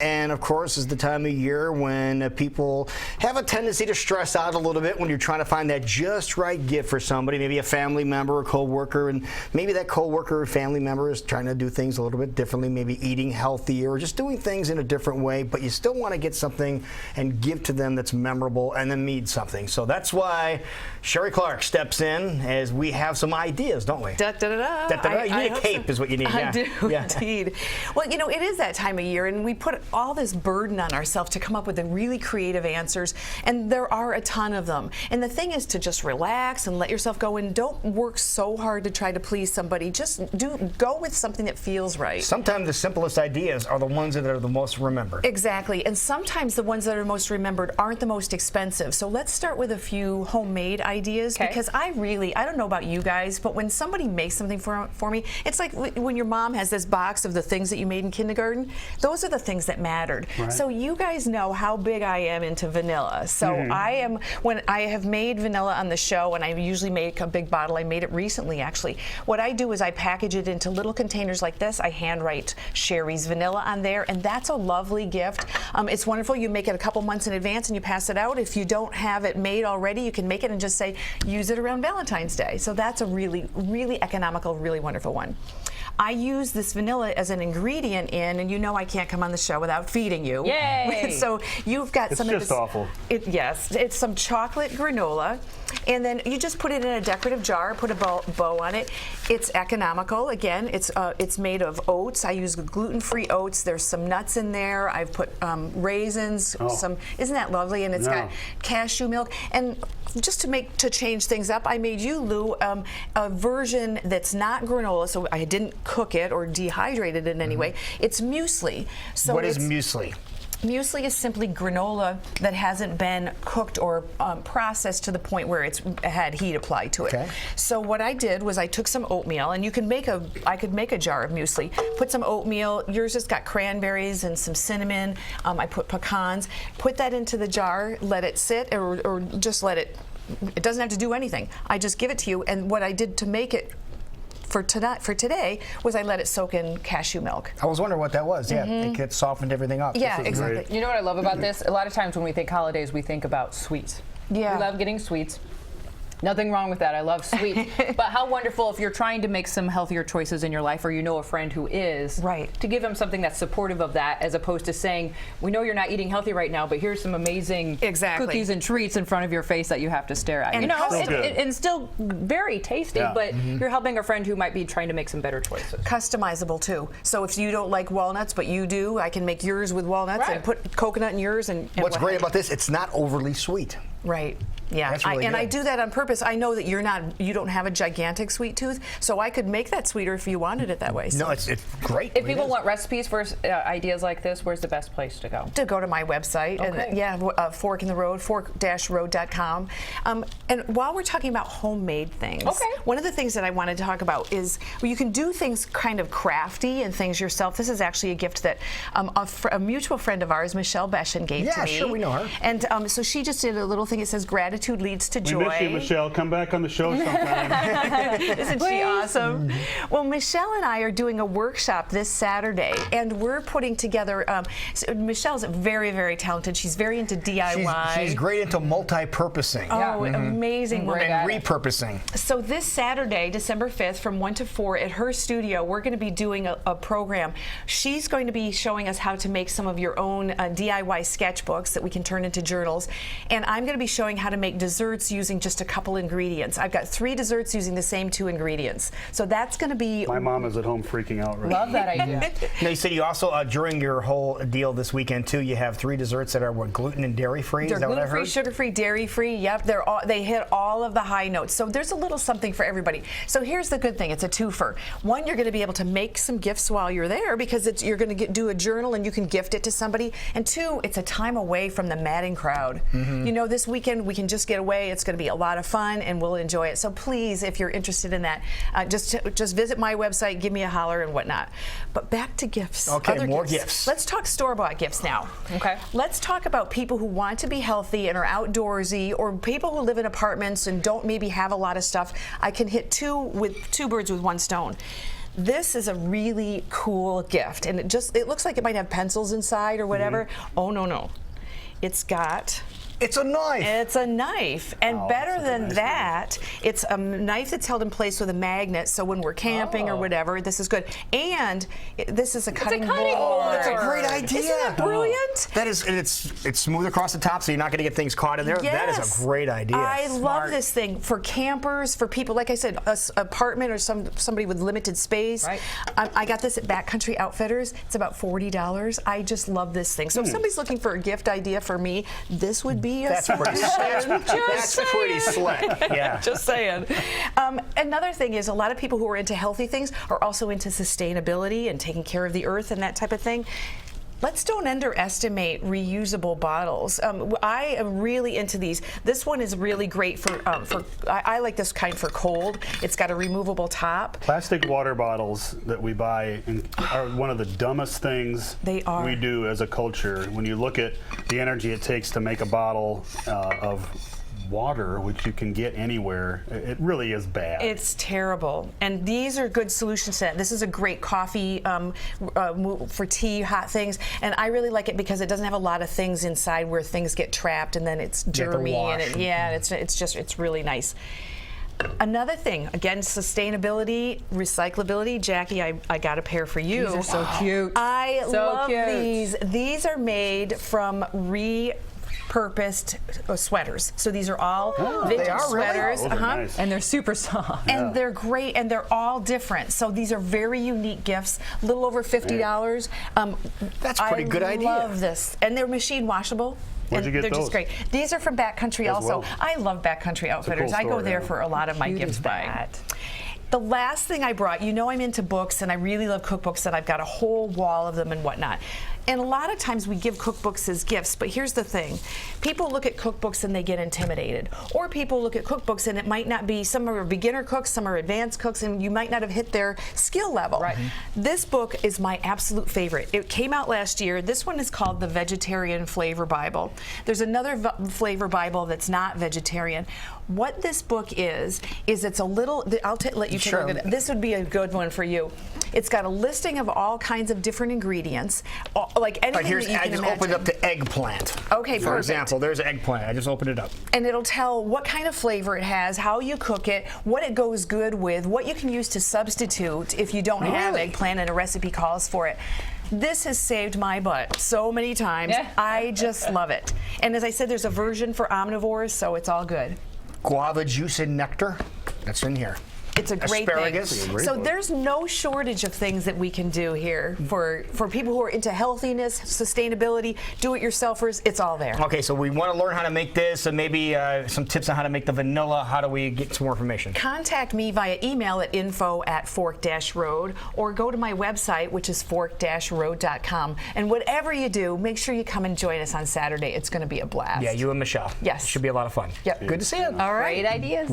And of course, is the time of year when people have a tendency to stress out a little bit when you're trying to find that just right gift for somebody, maybe a family member or co-worker, and maybe that co-worker or family member is trying to do things a little bit differently, maybe eating healthier or just doing things in a different way, but you still want to get something and give to them that's memorable and then means something. So that's why Sheree Clark steps in as we have some ideas, don't we? Da, da, da, da. Da, da, da. You need a cape is what you need. I do, indeed. Well, you know, it is that time of year, and we put all this burden on ourselves to come up with the really creative answers, and there are a ton of them. And the thing is to just relax and let yourself go, and don't work so hard to try to please somebody. Just go with something that feels right. Sometimes the simplest ideas are the ones that are the most remembered. Exactly, and sometimes the ones that are most remembered aren't the most expensive. So let's start with a few homemade ideas, because I don't know about you guys, but when somebody makes something for me, it's like when your mom has this box of the things that you made in kindergarten. Those are the things that mattered. Right. So you guys know how big I am into vanilla. So when I have made vanilla on the show, and I usually make a big bottle. I made it recently, actually. What I do is I package it into little containers like this. I handwrite Sheree's vanilla on there, and that's a lovely gift. It's wonderful. You make it a couple months in advance and you pass it out. If you don't have it made already, you can make it and just say, use it around Valentine's Day. So that's a really, really economical, really wonderful one. I use this vanilla as an ingredient in, and you know I can't come on the show without feeding you. Yay! So you've got some of this. It's just awful. Yes, it's some chocolate granola, and then you just put it in a decorative jar, put a bow on it. It's economical. Again, it's made of oats. I use gluten-free oats. There's some nuts in there. I've put raisins. Isn't that lovely? And it's got cashew milk. And just to change things up, I made you, Lou, a version that's not granola, so I didn't cook it or dehydrate it in any way. It's muesli. So what is muesli? Muesli is simply granola that hasn't been cooked or processed to the point where it's had heat applied to it. Okay. So what I did was I took some oatmeal, and I could make a jar of muesli. Put some oatmeal. Yours has got cranberries and some cinnamon. I put pecans. Put that into the jar. Let it sit, or just let it. It doesn't have to do anything. I just give it to you. And what I did to make it for today was I let it soak in cashew milk. I was wondering what that was. Yeah, it gets softened everything up. Yeah, exactly. Great. You know what I love about this? A lot of times when we think holidays, we think about sweets. Yeah. We love getting sweets. Nothing wrong with that. I love sweets. But how wonderful if you're trying to make some healthier choices in your life, or you know a friend who is, to give them something that's supportive of that, as opposed to saying, we know you're not eating healthy right now, but here's some amazing cookies and treats in front of your face that you have to stare at. And you know, so and still very tasty, but you're helping a friend who might be trying to make some better choices. Customizable too. So if you don't like walnuts, but you do, I can make yours with walnuts and put coconut in yours. And what's great about this, it's not overly sweet. Right. Yeah, That's really good. I do that on purpose. I know that you don't have a gigantic sweet tooth, so I could make that sweeter if you wanted it that way. So. No, it's great. If people want recipes for ideas like this, where's the best place to go? To go to my website, and Fork in the Road, fork-road.com. And while we're talking about homemade things, one of the things that I wanted to talk about is you can do things kind of crafty and things yourself. This is actually a gift that a mutual friend of ours, Michelle Beshan, gave to me. Yeah, sure, we know her. And so she just did a little thing. It says gratitude leads to joy. We miss you, Michelle. Come back on the show sometime. Isn't she awesome? Well, Michelle and I are doing a workshop this Saturday, and we're putting together. Michelle's very, very talented. She's very into DIY. She's great into multi-purposing. Oh, amazing woman. And repurposing. So this Saturday, December 5th, from 1 to 4 at her studio, we're going to be doing a program. She's going to be showing us how to make some of your own DIY sketchbooks that we can turn into journals, and I'm going to be showing how to make desserts using just a couple ingredients. I've got 3 desserts using the same 2 ingredients. So that's going to be... My mom is at home freaking out right now. Love that idea. Now, you said you also, during your whole deal this weekend, too, you have 3 desserts that are gluten and dairy-free? They're gluten-free, sugar-free, dairy-free. Yep, they hit all of the high notes. So there's a little something for everybody. So here's the good thing. It's a twofer. One, you're going to be able to make some gifts while you're there, because you're going to do a journal and you can gift it to somebody. And 2, it's a time away from the madding crowd. You know, this weekend we can just get away. It's going to be a lot of fun, and we'll enjoy it. So please, if you're interested in that, just visit my website, give me a holler and whatnot. But back to gifts. Okay, more gifts. Let's talk store-bought gifts now. Okay. Let's talk about people who want to be healthy and are outdoorsy, or people who live in apartments and don't maybe have a lot of stuff. I can hit 2 birds with 1 stone. This is a really cool gift, and it looks like it might have pencils inside or whatever. Oh, no. It's got... It's a knife. It's a knife. And better than that, it's a knife that's held in place with a magnet, so when we're camping or whatever, this is good. And this is a cutting board. Oh, that's a great idea. Isn't that brilliant? That is, and it's smooth across the top, so you're not going to get things caught in there. Yes. That is a great idea. I love this thing for campers, for people, like I said, an apartment or somebody with limited space. Right. I got this at Backcountry Outfitters. It's about $40. I just love this thing. So if somebody's looking for a gift idea for me, this would be a That's pretty slick. That's pretty slick. Yeah. Just saying. Another thing is a lot of people who are into healthy things are also into sustainability and taking care of the earth and that type of thing. Let's don't underestimate reusable bottles. I am really into these. This one is really great for I like this kind for cold. It's got a removable top. Plastic water bottles that we buy are one of the dumbest things we do as a culture. When you look at the energy it takes to make a bottle of water, which you can get anywhere, it really is bad. It's terrible, and these are good solutions to that. This is a great coffee for tea, hot things, and I really like it because it doesn't have a lot of things inside where things get trapped, and then it's germy, and it's really nice. Another thing, again, sustainability, recyclability. Jackie, I got a pair for you. These are so cute. I love cute. these. These are made from repurposed sweaters. So these are all vintage sweaters. Those are nice. And they're super soft. And they're great, and they're all different. So these are very unique gifts, a little over $50. That's a pretty good idea. I love this. And they're machine washable. Where'd you get they're those? just great. These are from Backcountry also. well. I love Backcountry Outfitters. cool I go store, there yeah. for a lot of my gift buying. The last thing I brought, you know I'm into books and I really love cookbooks and I've got a whole wall of them and whatnot. And a lot of times we give cookbooks as gifts, but here's the thing. People look at cookbooks and they get intimidated. Or people look at cookbooks and it might not be, some are beginner cooks, some are advanced cooks, and you might not have hit their skill level. Right. This book is my absolute favorite. It came out last year. This one is called the Vegetarian Flavor Bible. There's another flavor Bible that's not vegetarian. What this book is it's a little, I'll let you take a look at it. This would be a good one for you. It's got a listing of all kinds of different ingredients, like anything that you can I just imagine. opened up the eggplant. Okay, For perfect. example, there's eggplant. I just opened it up. And it'll tell what kind of flavor it has, how you cook it, what it goes good with, what you can use to substitute if you don't have eggplant and a recipe calls for it. This has saved my butt so many times. I just love it. And as I said, there's a version for omnivores, so it's all good. Guava juice and nectar. That's in here. It's a great Asparagus. thing. So there's no shortage of things that we can do here for people who are into healthiness, sustainability, do-it-yourselfers. It's all there. Okay, so we want to learn how to make this and maybe some tips on how to make the vanilla. How do we get some more information? Contact me via email at info@fork-road or go to my website, which is fork-road.com. And whatever you do, make sure you come and join us on Saturday. It's going to be a blast. Yeah, you and Michelle. Yes. Should be a lot of fun. Yep. Good to see you. All right. Great ideas.